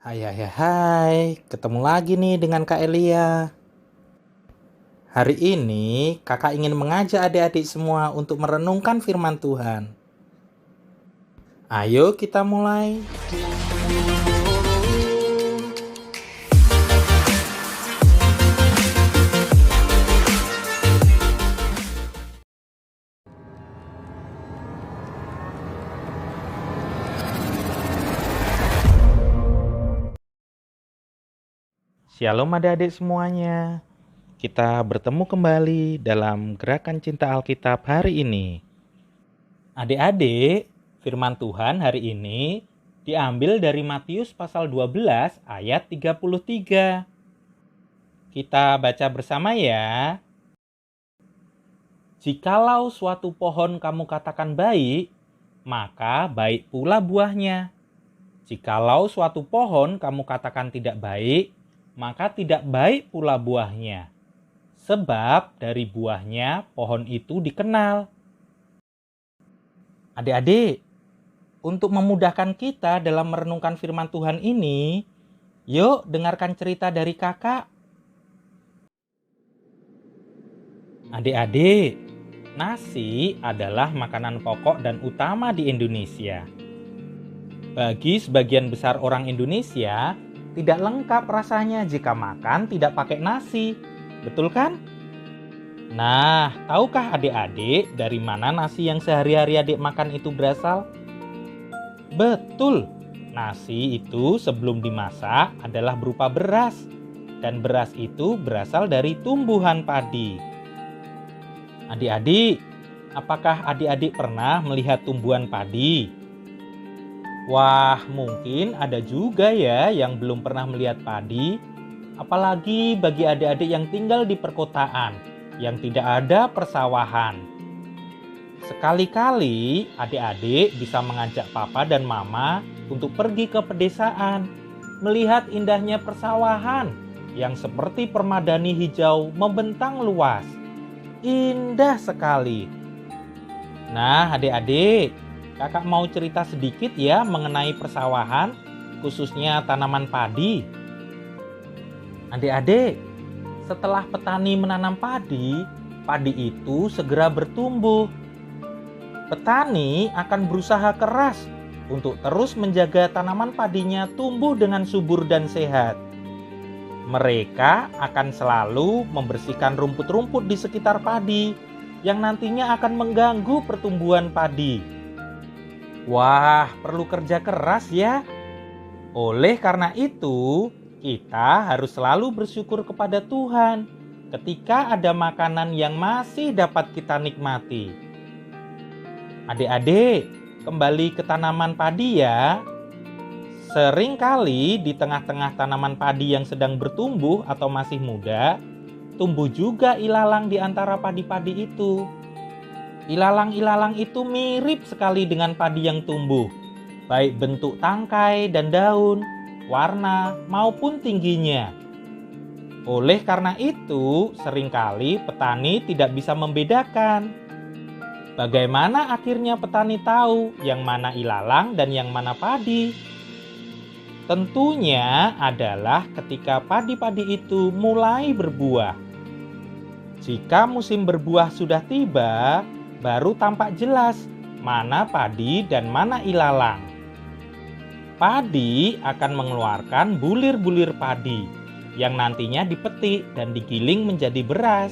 Hai hai hai hai, ketemu lagi nih dengan Kak Elia. Hari ini kakak ingin mengajak adik-adik semua untuk merenungkan firman Tuhan. Ayo kita mulai. Shalom adik-adik semuanya. Kita bertemu kembali dalam Gerakan Cinta Alkitab hari ini. Adik-adik, firman Tuhan hari ini diambil dari Matius pasal 12 ayat 33. Kita baca bersama ya. Jikalau suatu pohon kamu katakan baik, maka baik pula buahnya. Jikalau suatu pohon kamu katakan tidak baik, maka tidak baik pula buahnya. Sebab dari buahnya pohon itu dikenal. Adik-adik, untuk memudahkan kita dalam merenungkan firman Tuhan ini, yuk dengarkan cerita dari kakak. Adik-adik, nasi adalah makanan pokok dan utama di Indonesia. Bagi sebagian besar orang Indonesia, tidak lengkap rasanya jika makan tidak pakai nasi. Betul kan? Nah, tahukah adik-adik dari mana nasi yang sehari-hari adik makan itu berasal? Betul, nasi itu sebelum dimasak adalah berupa beras. Dan beras itu berasal dari tumbuhan padi. Adik-adik, apakah adik-adik pernah melihat tumbuhan padi? Wah, mungkin ada juga ya yang belum pernah melihat padi, apalagi bagi adik-adik yang tinggal di perkotaan, yang tidak ada persawahan. Sekali-kali adik-adik bisa mengajak papa dan mama untuk pergi ke pedesaan, melihat indahnya persawahan yang seperti permadani hijau membentang luas. Indah sekali. Nah, adik-adik, kakak mau cerita sedikit ya mengenai persawahan, khususnya tanaman padi. Adik-adik, setelah petani menanam padi, padi itu segera bertumbuh. Petani akan berusaha keras untuk terus menjaga tanaman padinya tumbuh dengan subur dan sehat. Mereka akan selalu membersihkan rumput-rumput di sekitar padi yang nantinya akan mengganggu pertumbuhan padi. Wah, perlu kerja keras ya. Oleh karena itu, kita harus selalu bersyukur kepada Tuhan ketika ada makanan yang masih dapat kita nikmati. Adik-adik, kembali ke tanaman padi ya. Seringkali di tengah-tengah tanaman padi yang sedang bertumbuh atau masih muda, tumbuh juga ilalang di antara padi-padi itu. Ilalang-ilalang itu mirip sekali dengan padi yang tumbuh, baik bentuk tangkai dan daun, warna maupun tingginya. Oleh karena itu, seringkali petani tidak bisa membedakan. Bagaimana akhirnya petani tahu yang mana ilalang dan yang mana padi? Tentunya adalah ketika padi-padi itu mulai berbuah. Jika musim berbuah sudah tiba, baru tampak jelas mana padi dan mana ilalang. Padi akan mengeluarkan bulir-bulir padi yang nantinya dipetik dan digiling menjadi beras.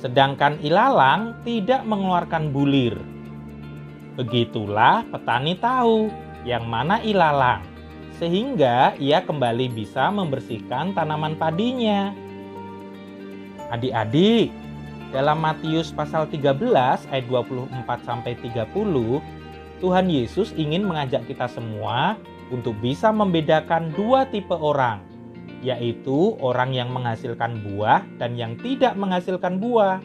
Sedangkan ilalang tidak mengeluarkan bulir. Begitulah petani tahu yang mana ilalang, sehingga ia kembali bisa membersihkan tanaman padinya. Adik-adik, dalam Matius pasal 13 ayat 24-30, Tuhan Yesus ingin mengajak kita semua untuk bisa membedakan dua tipe orang, yaitu orang yang menghasilkan buah dan yang tidak menghasilkan buah.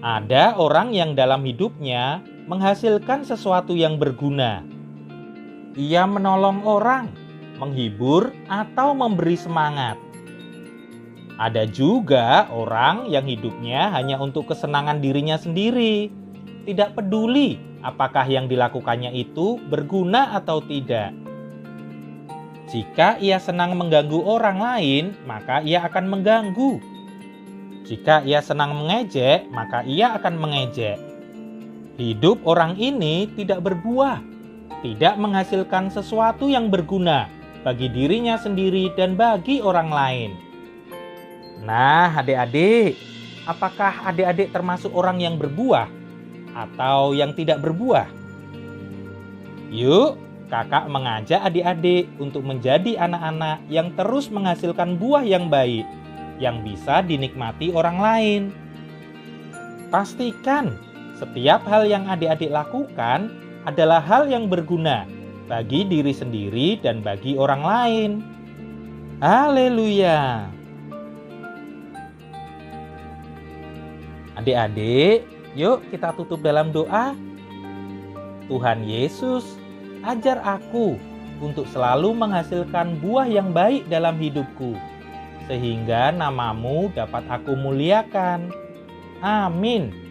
Ada orang yang dalam hidupnya menghasilkan sesuatu yang berguna. Ia menolong orang, menghibur, atau memberi semangat. Ada juga orang yang hidupnya hanya untuk kesenangan dirinya sendiri, tidak peduli apakah yang dilakukannya itu berguna atau tidak. Jika ia senang mengganggu orang lain, maka ia akan mengganggu. Jika ia senang mengejek, maka ia akan mengejek. Hidup orang ini tidak berbuah, tidak menghasilkan sesuatu yang berguna bagi dirinya sendiri dan bagi orang lain. Nah, adik-adik, apakah adik-adik termasuk orang yang berbuah atau yang tidak berbuah? Yuk, kakak mengajak adik-adik untuk menjadi anak-anak yang terus menghasilkan buah yang baik, yang bisa dinikmati orang lain. Pastikan setiap hal yang adik-adik lakukan adalah hal yang berguna bagi diri sendiri dan bagi orang lain. Haleluya! Adik-adik, yuk kita tutup dalam doa. Tuhan Yesus, ajar aku untuk selalu menghasilkan buah yang baik dalam hidupku, sehingga namamu dapat aku muliakan. Amin.